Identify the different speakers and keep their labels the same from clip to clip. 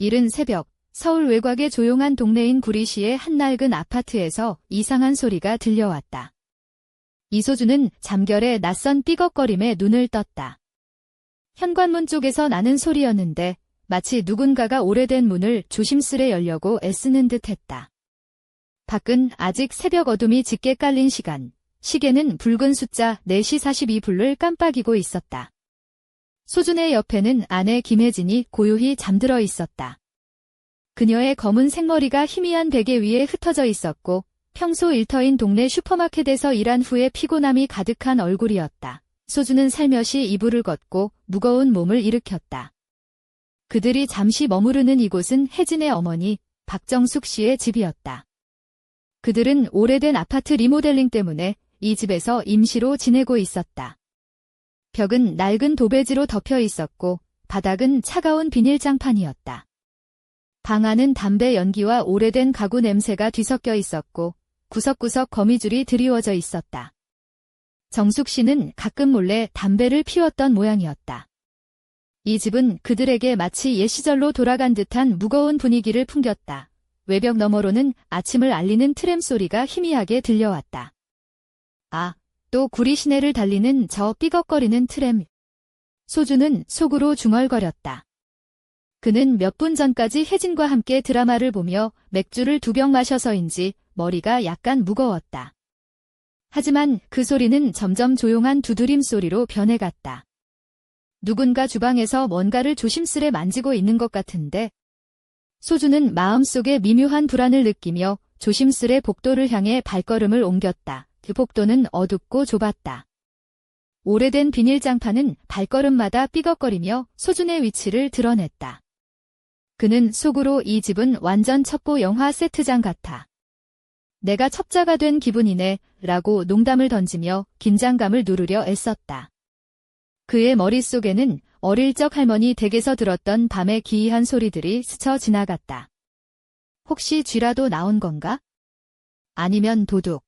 Speaker 1: 이른 새벽, 서울 외곽의 조용한 동네인 구리시의 한 낡은 아파트에서 이상한 소리가 들려왔다. 이소준은 잠결에 낯선 삐걱거림에 눈을 떴다. 현관문 쪽에서 나는 소리였는데 마치 누군가가 오래된 문을 조심스레 열려고 애쓰는 듯했다. 밖은 아직 새벽 어둠이 짙게 깔린 시간, 시계는 붉은 숫자 4시 42분을 깜빡이고 있었다. 소준의 옆에는 아내 김혜진이 고요히 잠들어 있었다. 그녀의 검은 생머리가 희미한 베개 위에 흩어져 있었고 평소 일터인 동네 슈퍼마켓에서 일한 후에 피곤함이 가득한 얼굴이었다. 소준은 살며시 이불을 걷고 무거운 몸을 일으켰다. 그들이 잠시 머무르는 이곳은 혜진의 어머니 박정숙 씨의 집이었다. 그들은 오래된 아파트 리모델링 때문에 이 집에서 임시로 지내고 있었다. 벽은 낡은 도배지로 덮여 있었고 바닥은 차가운 비닐장판이었다. 방 안은 담배 연기와 오래된 가구 냄새가 뒤섞여 있었고 구석구석 거미줄이 드리워져 있었다. 정숙 씨는 가끔 몰래 담배를 피웠던 모양이었다. 이 집은 그들에게 마치 옛 시절로 돌아간 듯한 무거운 분위기를 풍겼다. 외벽 너머로는 아침을 알리는 트램 소리가 희미하게 들려왔다. 아, 또 구리 시내를 달리는 저 삐걱거리는 트램. 소준은 속으로 중얼거렸다. 그는 몇 분 전까지 혜진과 함께 드라마를 보며 맥주를 2병 마셔서인지 머리가 약간 무거웠다. 하지만 그 소리는 점점 조용한 두드림 소리로 변해갔다. 누군가 주방에서 뭔가를 조심스레 만지고 있는 것 같은데 소준은 마음속에 미묘한 불안을 느끼며 조심스레 복도를 향해 발걸음을 옮겼다. 그 복도는 어둡고 좁았다. 오래된 비닐장판은 발걸음마다 삐걱거리며 소준의 위치를 드러냈다. 그는 속으로 이 집은 완전 첩보 영화 세트장 같아. 내가 첩자가 된 기분이네 라고 농담을 던지며 긴장감을 누르려 애썼다. 그의 머릿속에는 어릴 적 할머니 댁에서 들었던 밤의 기이한 소리들이 스쳐 지나갔다. 혹시 쥐라도 나온 건가? 아니면 도둑.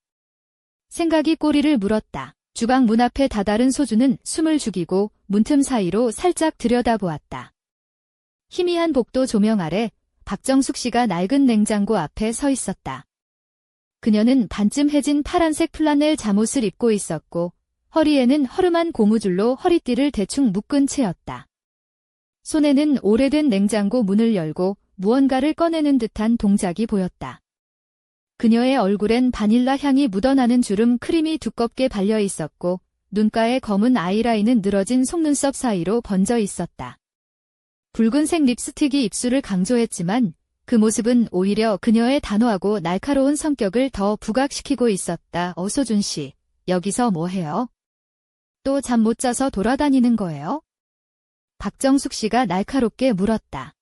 Speaker 1: 생각이 꼬리를 물었다. 주방 문 앞에 다다른 소준은 숨을 죽이고 문틈 사이로 살짝 들여다보았다. 희미한 복도 조명 아래 박정숙 씨가 낡은 냉장고 앞에 서 있었다. 그녀는 반쯤 해진 파란색 플라넬 잠옷을 입고 있었고 허리에는 허름한 고무줄로 허리띠를 대충 묶은 채였다. 손에는 오래된 냉장고 문을 열고 무언가를 꺼내는 듯한 동작이 보였다. 그녀의 얼굴엔 바닐라 향이 묻어나는 주름 크림이 두껍게 발려 있었고 눈가의 검은 아이라인은 늘어진 속눈썹 사이로 번져 있었다. 붉은색 립스틱이 입술을 강조했지만 그 모습은 오히려 그녀의 단호하고 날카로운 성격을 더 부각시키고 있었다. 소준 씨, 여기서 뭐 해요? 또 잠 못 자서 돌아다니는 거예요? 박정숙 씨가 날카롭게 물었다.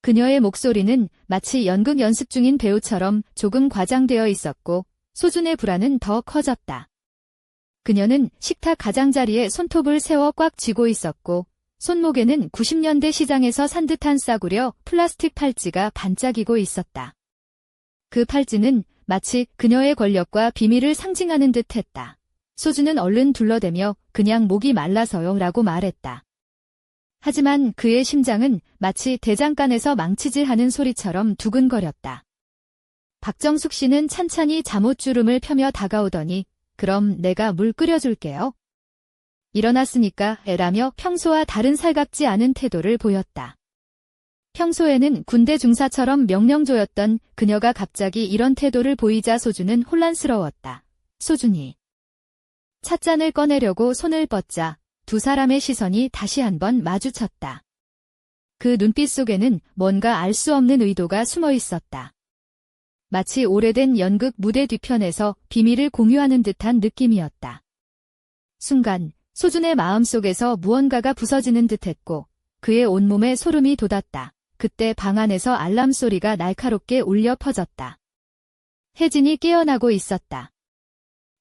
Speaker 1: 그녀의 목소리는 마치 연극 연습 중인 배우처럼 조금 과장되어 있었고 소준의 불안은 더 커졌다. 그녀는 식탁 가장자리에 손톱을 세워 꽉 쥐고 있었고 손목에는 90년대 시장에서 산 듯한 싸구려 플라스틱 팔찌가 반짝이고 있었다. 그 팔찌는 마치 그녀의 권력과 비밀을 상징하는 듯했다. 소준은 얼른 둘러대며 그냥 목이 말라서요 라고 말했다. 하지만 그의 심장은 마치 대장간에서 망치질하는 소리처럼 두근거렸다. 박정숙 씨는 찬찬히 잠옷주름을 펴며 다가오더니 그럼 내가 물 끓여줄게요. 일어났으니까 애라며 평소와 다른 살갑지 않은 태도를 보였다. 평소에는 군대 중사처럼 명령조였던 그녀가 갑자기 이런 태도를 보이자 소준은 혼란스러웠다. 소준이 찻잔을 꺼내려고 손을 뻗자 두 사람의 시선이 다시 한번 마주쳤다. 그 눈빛 속에는 뭔가 알 수 없는 의도가 숨어 있었다. 마치 오래된 연극 무대 뒤편에서 비밀을 공유하는 듯한 느낌이었다. 순간 소준의 마음속에서 무언가가 부서지는 듯했고 그의 온몸에 소름이 돋았다. 그때 방 안에서 알람 소리가 날카롭게 울려 퍼졌다. 혜진이 깨어나고 있었다.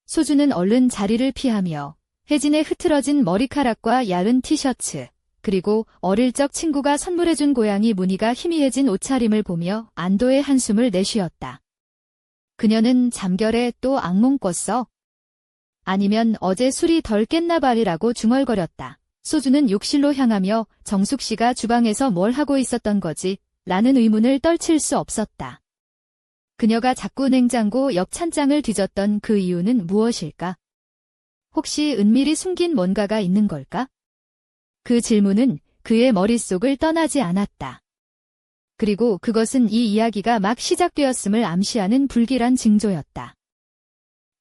Speaker 1: 소준은 얼른 자리를 피하며 혜진의 흐트러진 머리카락과 야른 티셔츠, 그리고 어릴 적 친구가 선물해준 고양이 무늬가 희미해진 옷차림을 보며 안도의 한숨을 내쉬었다. 그녀는 잠결에 또 악몽 꿨어? 아니면 어제 술이 덜 깼나 봐라고 중얼거렸다. 소준은 욕실로 향하며 정숙 씨가 주방에서 뭘 하고 있었던 거지 라는 의문을 떨칠 수 없었다. 그녀가 자꾸 냉장고 옆 찬장을 뒤졌던 그 이유는 무엇일까? 혹시 은밀히 숨긴 뭔가가 있는 걸까? 그 질문은 그의 머릿속을 떠나지 않았다. 그리고 그것은 이 이야기가 막 시작되었음을 암시하는 불길한 징조였다.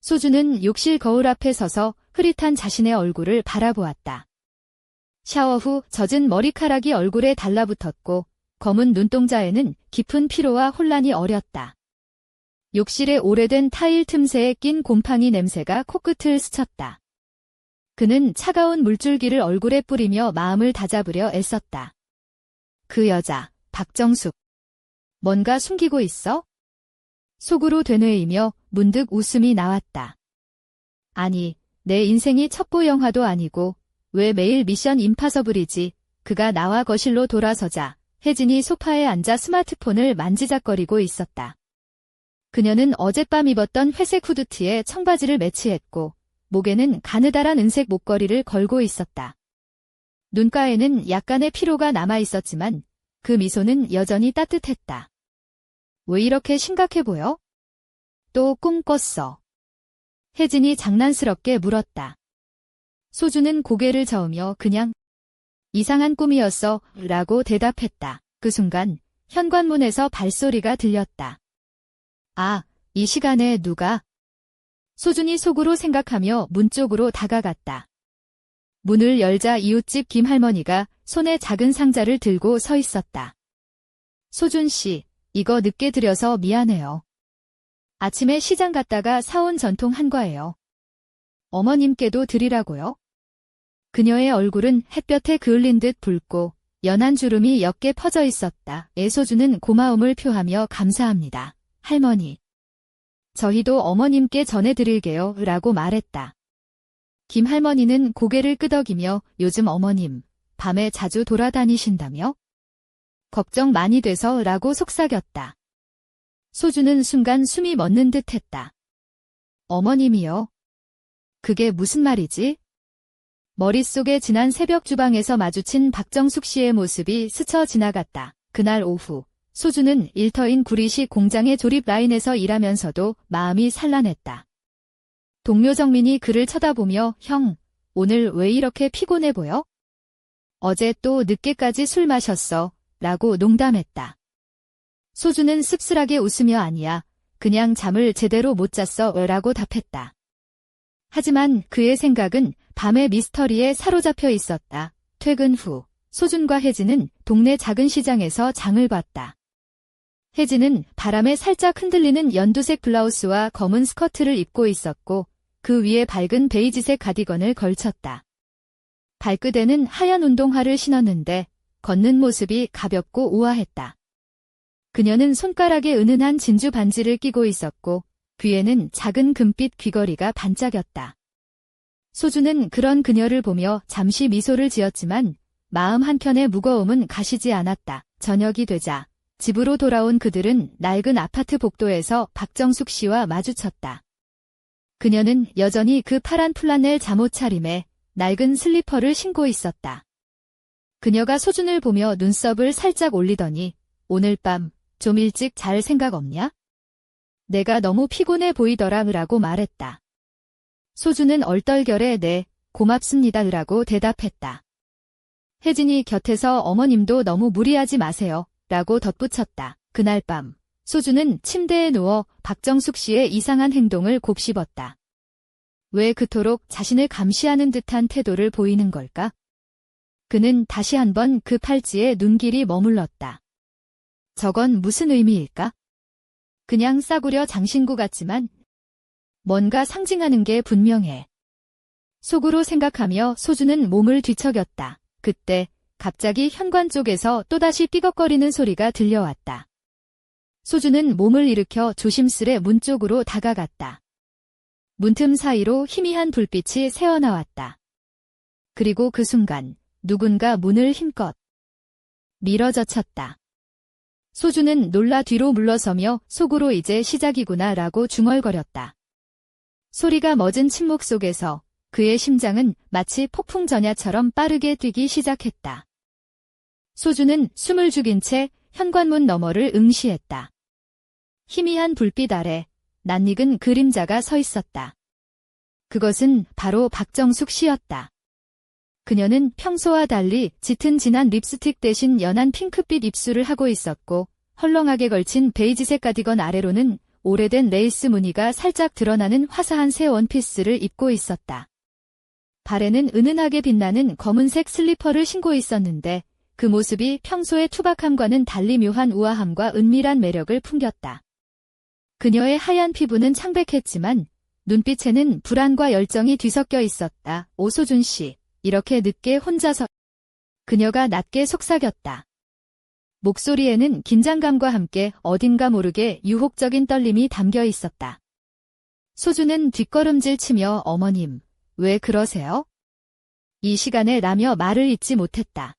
Speaker 1: 소주는 욕실 거울 앞에 서서 흐릿한 자신의 얼굴을 바라보았다. 샤워 후 젖은 머리카락이 얼굴에 달라붙었고 검은 눈동자에는 깊은 피로와 혼란이 어렸다. 욕실의 오래된 타일 틈새에 낀 곰팡이 냄새가 코끝을 스쳤다. 그는 차가운 물줄기를 얼굴에 뿌리며 마음을 다잡으려 애썼다. 그 여자, 박정숙. 뭔가 숨기고 있어? 속으로 되뇌이며 문득 웃음이 나왔다. 아니, 내 인생이 첩보 영화도 아니고 왜 매일 미션 임파서블이지? 그가 나와 거실로 돌아서자 혜진이 소파에 앉아 스마트폰을 만지작거리고 있었다. 그녀는 어젯밤 입었던 회색 후드티에 청바지를 매치했고 목에는 가느다란 은색 목걸이를 걸고 있었다. 눈가에는 약간의 피로가 남아있었지만 그 미소는 여전히 따뜻했다. 왜 이렇게 심각해 보여? 또 꿈 꿨어. 혜진이 장난스럽게 물었다. 소주는 고개를 저으며 그냥 이상한 꿈이었어 라고 대답했다. 그 순간 현관문에서 발소리가 들렸다. 아, 이 시간에 누가? 소준이 속으로 생각하며 문 쪽으로 다가갔다. 문을 열자 이웃집 김할머니가 손에 작은 상자를 들고 서 있었다. 소준 씨, 이거 늦게 드려서 미안해요. 아침에 시장 갔다가 사온 전통 한과예요. 어머님께도 드리라고요? 그녀의 얼굴은 햇볕에 그을린 듯 붉고 연한 주름이 옅게 퍼져 있었다. 소준은 고마움을 표하며 감사합니다. 할머니. 저희도 어머님께 전해드릴게요 라고 말했다. 김할머니는 고개를 끄덕이며 요즘 어머님, 밤에 자주 돌아다니신다며? 걱정 많이 돼서 라고 속삭였다. 소주는 순간 숨이 멎는 듯 했다. 어머님이요? 그게 무슨 말이지? 머릿속에 지난 새벽 주방에서 마주친 박정숙 씨의 모습이 스쳐 지나갔다. 그날 오후, 소주는 일터인 구리시 공장의 조립 라인에서 일하면서도 마음이 산란했다. 동료 정민이 그를 쳐다보며 형, 오늘 왜 이렇게 피곤해 보여? 어제 또 늦게까지 술 마셨어 라고 농담했다. 소주는 씁쓸하게 웃으며 아니야, 그냥 잠을 제대로 못 잤어 라고 답했다. 하지만 그의 생각은 밤의 미스터리에 사로잡혀 있었다. 퇴근 후 소준과 혜진은 동네 작은 시장에서 장을 봤다. 혜진은 바람에 살짝 흔들리는 연두색 블라우스와 검은 스커트를 입고 있었고 그 위에 밝은 베이지색 가디건을 걸쳤다. 발끝에는 하얀 운동화를 신었는데 걷는 모습이 가볍고 우아했다. 그녀는 손가락에 은은한 진주 반지를 끼고 있었고 귀에는 작은 금빛 귀걸이가 반짝였다. 소주는 그런 그녀를 보며 잠시 미소를 지었지만 마음 한켠의 무거움은 가시지 않았다. 저녁이 되자 집으로 돌아온 그들은 낡은 아파트 복도에서 박정숙 씨와 마주쳤다. 그녀는 여전히 그 파란 플라넬 잠옷 차림에 낡은 슬리퍼를 신고 있었다. 그녀가 소준을 보며 눈썹을 살짝 올리더니 오늘 밤 좀 일찍 잘 생각 없냐? 내가 너무 피곤해 보이더라 라고 말했다. 소준은 얼떨결에 네, 고맙습니다 라고 대답했다. 혜진이 곁에서 어머님도 너무 무리하지 마세요 라고 덧붙였다. 그날 밤 소준은 침대에 누워 박정숙 씨의 이상한 행동을 곱씹었다. 왜 그토록 자신을 감시하는 듯한 태도를 보이는 걸까? 그는 다시 한번 그 팔찌에 눈길이 머물렀다. 저건 무슨 의미일까? 그냥 싸구려 장신구 같지만 뭔가 상징하는 게 분명해. 속으로 생각하며 소주는 몸을 뒤척였다. 그때 갑자기 현관 쪽에서 또다시 삐걱거리는 소리가 들려왔다. 소주는 몸을 일으켜 조심스레 문 쪽으로 다가갔다. 문틈 사이로 희미한 불빛이 새어나왔다. 그리고 그 순간 누군가 문을 힘껏 밀어젖혔다. 소주는 놀라 뒤로 물러서며 속으로 이제 시작이구나 라고 중얼거렸다. 소리가 멎은 침묵 속에서 그의 심장은 마치 폭풍 전야처럼 빠르게 뛰기 시작했다. 소주는 숨을 죽인 채 현관문 너머를 응시했다. 희미한 불빛 아래 낯익은 그림자가 서 있었다. 그것은 바로 박정숙 씨였다. 그녀는 평소와 달리 짙은 진한 립스틱 대신 연한 핑크빛 입술을 하고 있었고 헐렁하게 걸친 베이지색 가디건 아래로는 오래된 레이스 무늬가 살짝 드러나는 화사한 새 원피스를 입고 있었다. 발에는 은은하게 빛나는 검은색 슬리퍼를 신고 있었는데 그 모습이 평소의 투박함과는 달리 묘한 우아함과 은밀한 매력을 풍겼다. 그녀의 하얀 피부는 창백했지만 눈빛에는 불안과 열정이 뒤섞여 있었다. 오소준 씨, 이렇게 늦게 혼자서. 그녀가 낮게 속삭였다. 목소리에는 긴장감과 함께 어딘가 모르게 유혹적인 떨림이 담겨 있었다. 소준은 뒷걸음질 치며 어머님, 왜 그러세요? 이 시간에 라며 말을 잇지 못했다.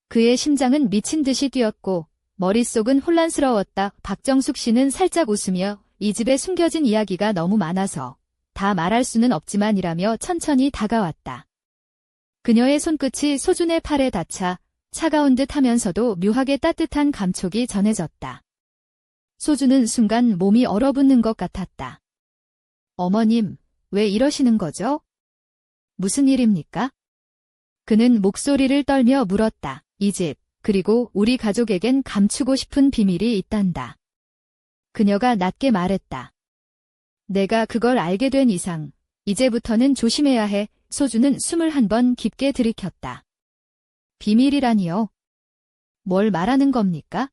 Speaker 1: 그의 심장은 미친 듯이 뛰었고 머릿속은 혼란스러웠다. 박정숙 씨는 살짝 웃으며 이 집에 숨겨진 이야기가 너무 많아서 다 말할 수는 없지만이라며 천천히 다가왔다. 그녀의 손끝이 소준의 팔에 닿자 차가운 듯 하면서도 묘하게 따뜻한 감촉이 전해졌다. 소준은 순간 몸이 얼어붙는 것 같았다. 어머님, 왜 이러시는 거죠? 무슨 일입니까? 그는 목소리를 떨며 물었다. 이 집, 그리고 우리 가족에겐 감추고 싶은 비밀이 있단다. 그녀가 낮게 말했다. 내가 그걸 알게 된 이상 이제부터는 조심해야 해. 소준은 숨을 한 번 깊게 들이켰다. 비밀이라니요? 뭘 말하는 겁니까?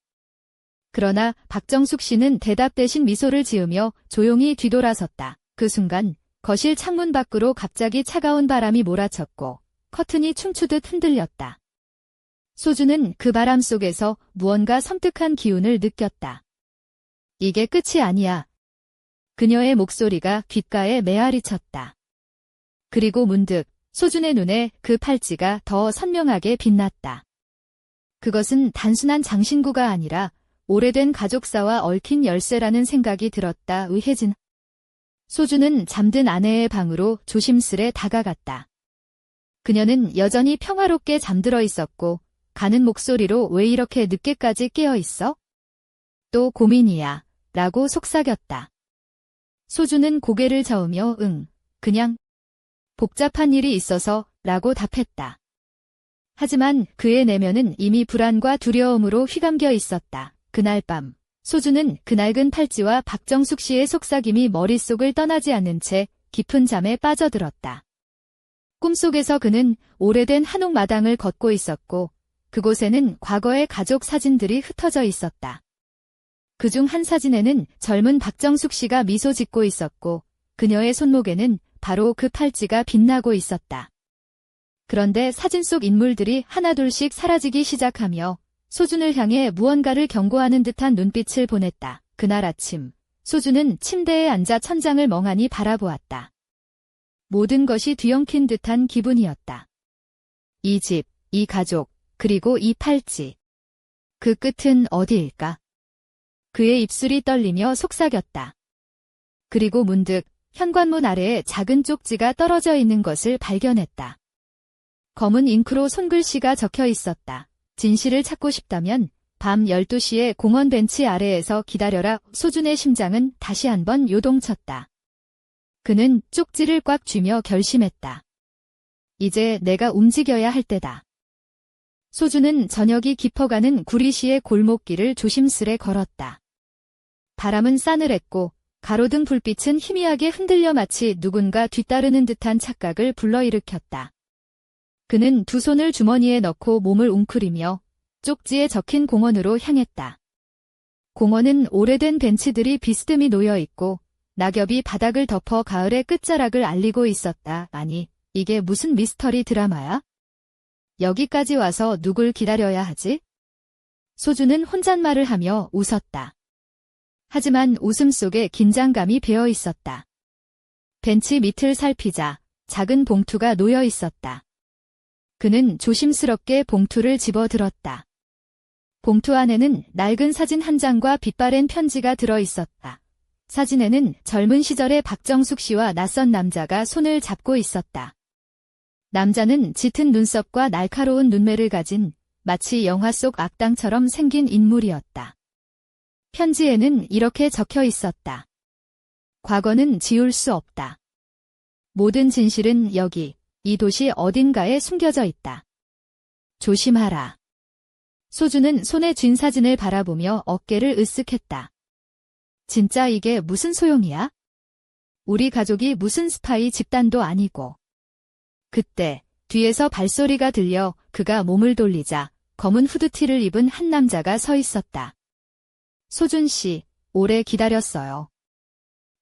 Speaker 1: 그러나 박정숙 씨는 대답 대신 미소를 지으며 조용히 뒤돌아섰다. 그 순간 거실 창문 밖으로 갑자기 차가운 바람이 몰아쳤고 커튼이 춤추듯 흔들렸다. 소준은 그 바람 속에서 무언가 섬뜩한 기운을 느꼈다. 이게 끝이 아니야. 그녀의 목소리가 귓가에 메아리 쳤다. 그리고 문득 소준의 눈에 그 팔찌가 더 선명하게 빛났다. 그것은 단순한 장신구가 아니라 오래된 가족사와 얽힌 열쇠라는 생각이 들었다. 의혜진. 소준은 잠든 아내의 방으로 조심스레 다가갔다. 그녀는 여전히 평화롭게 잠들어 있었고 가는 목소리로 왜 이렇게 늦게까지 깨어 있어? 또 고민이야. 라고 속삭였다. 소준은 고개를 저으며 그냥 복잡한 일이 있어서 라고 답했다. 하지만 그의 내면은 이미 불안과 두려움으로 휘감겨 있었다. 그날 밤 소준은 그 낡은 팔찌와 박정숙 씨의 속삭임이 머릿속을 떠나지 않는 채 깊은 잠에 빠져들었다. 꿈속에서 그는 오래된 한옥 마당을 걷고 있었고 그곳에는 과거의 가족 사진들이 흩어져 있었다. 그중 한 사진에는 젊은 박정숙 씨가 미소 짓고 있었고 그녀의 손목에는 바로 그 팔찌가 빛나고 있었다. 그런데 사진 속 인물들이 하나둘씩 사라지기 시작하며 소준을 향해 무언가를 경고하는 듯한 눈빛을 보냈다. 그날 아침 소준은 침대에 앉아 천장을 멍하니 바라보았다. 모든 것이 뒤엉킨 듯한 기분이었다. 이 집, 이 가족, 그리고 이 팔찌. 그 끝은 어디일까? 그의 입술이 떨리며 속삭였다. 그리고 문득 현관문 아래에 작은 쪽지가 떨어져 있는 것을 발견했다. 검은 잉크로 손글씨가 적혀 있었다. 진실을 찾고 싶다면 밤 12시에 공원 벤치 아래에서 기다려라. 소준의 심장은 다시 한번 요동쳤다. 그는 쪽지를 꽉 쥐며 결심했다. 이제 내가 움직여야 할 때다. 소준은 저녁이 깊어가는 구리시의 골목길을 조심스레 걸었다. 바람은 싸늘했고 가로등 불빛은 희미하게 흔들려 마치 누군가 뒤따르는 듯한 착각을 불러일으켰다. 그는 두 손을 주머니에 넣고 몸을 웅크리며 쪽지에 적힌 공원으로 향했다. 공원은 오래된 벤치들이 비스듬히 놓여 있고 낙엽이 바닥을 덮어 가을의 끝자락을 알리고 있었다. 아니, 이게 무슨 미스터리 드라마야? 여기까지 와서 누굴 기다려야 하지? 소준은 혼잣말을 하며 웃었다. 하지만 웃음 속에 긴장감이 배어 있었다. 벤치 밑을 살피자 작은 봉투가 놓여 있었다. 그는 조심스럽게 봉투를 집어들었다. 봉투 안에는 낡은 사진 한 장과 빛바랜 편지가 들어 있었다. 사진에는 젊은 시절의 박정숙 씨와 낯선 남자가 손을 잡고 있었다. 남자는 짙은 눈썹과 날카로운 눈매를 가진 마치 영화 속 악당처럼 생긴 인물이었다. 편지에는 이렇게 적혀 있었다. 과거는 지울 수 없다. 모든 진실은 여기, 이 도시 어딘가에 숨겨져 있다. 조심하라. 소주는 손에 쥔 사진을 바라보며 어깨를 으쓱했다. 진짜 이게 무슨 소용이야? 우리 가족이 무슨 스파이 집단도 아니고. 그때 뒤에서 발소리가 들려 그가 몸을 돌리자 검은 후드티를 입은 한 남자가 서 있었다. 소준 씨, 오래 기다렸어요.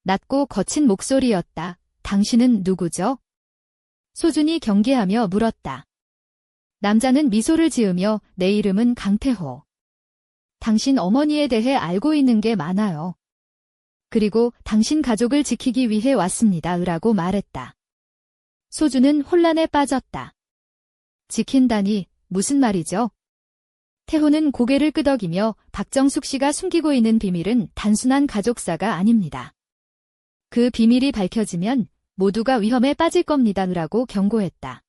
Speaker 1: 낮고 거친 목소리였다. 당신은 누구죠? 소준이 경계하며 물었다. 남자는 미소를 지으며 내 이름은 강태호. 당신 어머니에 대해 알고 있는 게 많아요. 그리고 당신 가족을 지키기 위해 왔습니다. 라고 말했다. 소준은 혼란에 빠졌다. 지킨다니 무슨 말이죠? 태호는 고개를 끄덕이며 박정숙 씨가 숨기고 있는 비밀은 단순한 가족사가 아닙니다. 그 비밀이 밝혀지면 모두가 위험에 빠질 겁니다. 라고 경고했다.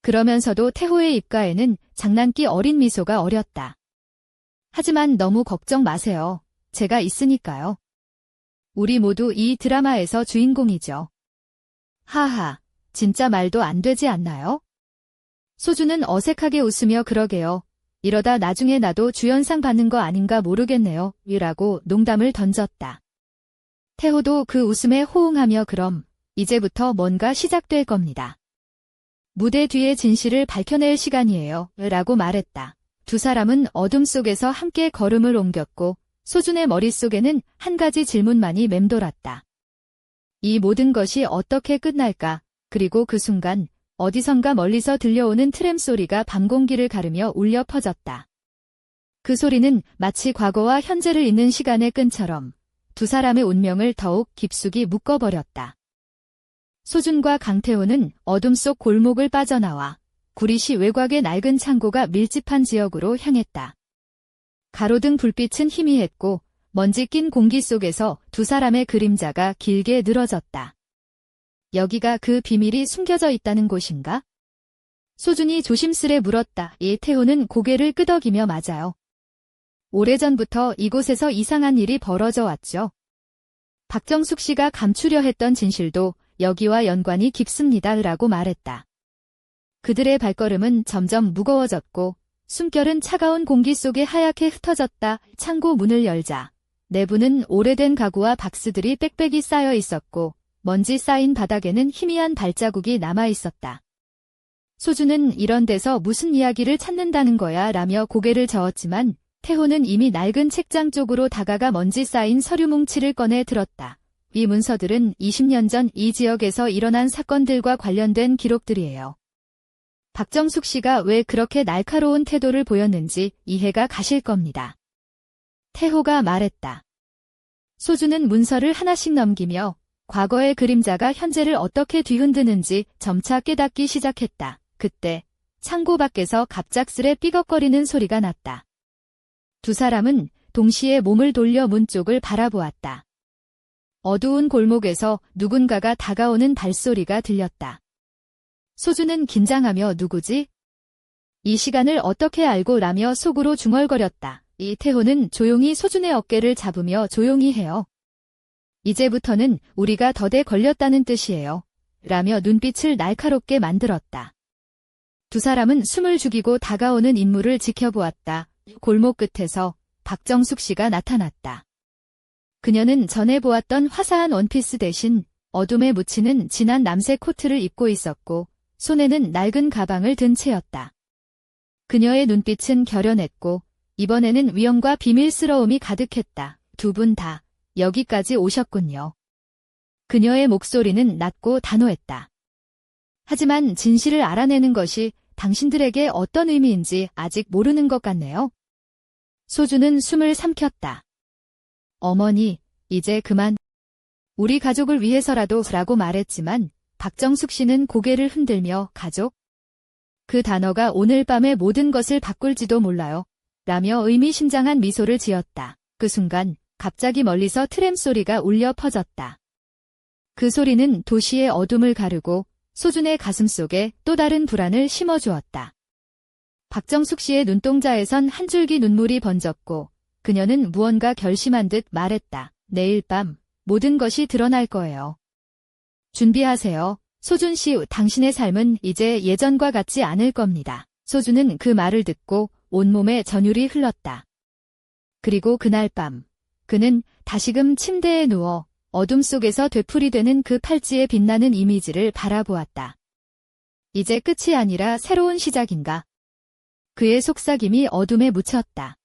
Speaker 1: 그러면서도 태호의 입가에는 장난기 어린 미소가 어렸다. 하지만 너무 걱정 마세요. 제가 있으니까요. 우리 모두 이 드라마에서 주인공이죠. 하하, 진짜 말도 안 되지 않나요? 소주는 어색하게 웃으며 그러게요. 이러다 나중에 나도 주연상 받는 거 아닌가 모르겠네요. 라고 농담을 던졌다. 태호도 그 웃음에 호응하며 그럼 이제부터 뭔가 시작될 겁니다. 무대 뒤의 진실을 밝혀낼 시간이에요. 라고 말했다. 두 사람은 어둠 속에서 함께 걸음을 옮겼고 소준의 머릿속에는 한 가지 질문만이 맴돌았다. 이 모든 것이 어떻게 끝날까? 그리고 그 순간 어디선가 멀리서 들려오는 트램 소리가 밤 공기를 가르며 울려 퍼졌다. 그 소리는 마치 과거와 현재를 잇는 시간의 끈처럼 두 사람의 운명을 더욱 깊숙이 묶어버렸다. 소준과 강태호는 어둠 속 골목을 빠져나와 구리시 외곽의 낡은 창고가 밀집한 지역으로 향했다. 가로등 불빛은 희미했고 먼지 낀 공기 속에서 두 사람의 그림자가 길게 늘어졌다. 여기가 그 비밀이 숨겨져 있다는 곳인가? 소준이 조심스레 물었다. 태호는 고개를 끄덕이며 맞아요. 오래전부터 이곳에서 이상한 일이 벌어져 왔죠. 박정숙 씨가 감추려 했던 진실도 여기와 연관이 깊습니다. 라고 말했다. 그들의 발걸음은 점점 무거워졌고 숨결은 차가운 공기 속에 하얗게 흩어졌다. 창고 문을 열자 내부는 오래된 가구와 박스들이 빽빽이 쌓여 있었고 먼지 쌓인 바닥에는 희미한 발자국이 남아 있었다. 소주는 이런 데서 무슨 이야기를 찾는다는 거야 라며 고개를 저었지만 태호는 이미 낡은 책장 쪽으로 다가가 먼지 쌓인 서류 뭉치를 꺼내 들었다. 이 문서들은 20년 전 이 지역에서 일어난 사건들과 관련된 기록들이에요. 박정숙 씨가 왜 그렇게 날카로운 태도를 보였는지 이해가 가실 겁니다. 태호가 말했다. 소주는 문서를 하나씩 넘기며 과거의 그림자가 현재를 어떻게 뒤흔드는지 점차 깨닫기 시작했다. 그때 창고 밖에서 갑작스레 삐걱거리는 소리가 났다. 두 사람은 동시에 몸을 돌려 문 쪽을 바라보았다. 어두운 골목에서 누군가가 다가오는 발소리가 들렸다. 소주는 긴장하며 누구지? 이 시간을 어떻게 알고 라며 속으로 중얼거렸다. 태호는 조용히 소준의 어깨를 잡으며 조용히 해요. 이제부터는 우리가 덫에 걸렸다는 뜻이에요. 라며 눈빛을 날카롭게 만들었다. 두 사람은 숨을 죽이고 다가오는 인물을 지켜보았다. 골목 끝에서 박정숙 씨가 나타났다. 그녀는 전에 보았던 화사한 원피스 대신 어둠에 묻히는 진한 남색 코트를 입고 있었고 손에는 낡은 가방을 든 채였다. 그녀의 눈빛은 결연했고 이번에는 위험과 비밀스러움이 가득했다. 두 분 다 여기까지 오셨군요. 그녀의 목소리는 낮고 단호했다. 하지만 진실을 알아내는 것이 당신들에게 어떤 의미인지 아직 모르는 것 같네요. 소주는 숨을 삼켰다. 어머니, 이제 그만. 우리 가족을 위해서라도 라고 말했지만 박정숙 씨는 고개를 흔들며 가족? 그 단어가 오늘 밤의 모든 것을 바꿀지도 몰라요. 라며 의미심장한 미소를 지었다. 그 순간 갑자기 멀리서 트램 소리가 울려 퍼졌다. 그 소리는 도시의 어둠을 가르고 소준의 가슴 속에 또 다른 불안을 심어주었다. 박정숙 씨의 눈동자에선 한 줄기 눈물이 번졌고 그녀는 무언가 결심한 듯 말했다. 내일 밤 모든 것이 드러날 거예요. 준비하세요. 소준 씨, 당신의 삶은 이제 예전과 같지 않을 겁니다. 소준은 그 말을 듣고 온몸에 전율이 흘렀다. 그리고 그날 밤 그는 다시금 침대에 누워 어둠 속에서 되풀이되는 그 팔찌의 빛나는 이미지를 바라보았다. 이제 끝이 아니라 새로운 시작인가? 그의 속삭임이 어둠에 묻혔다.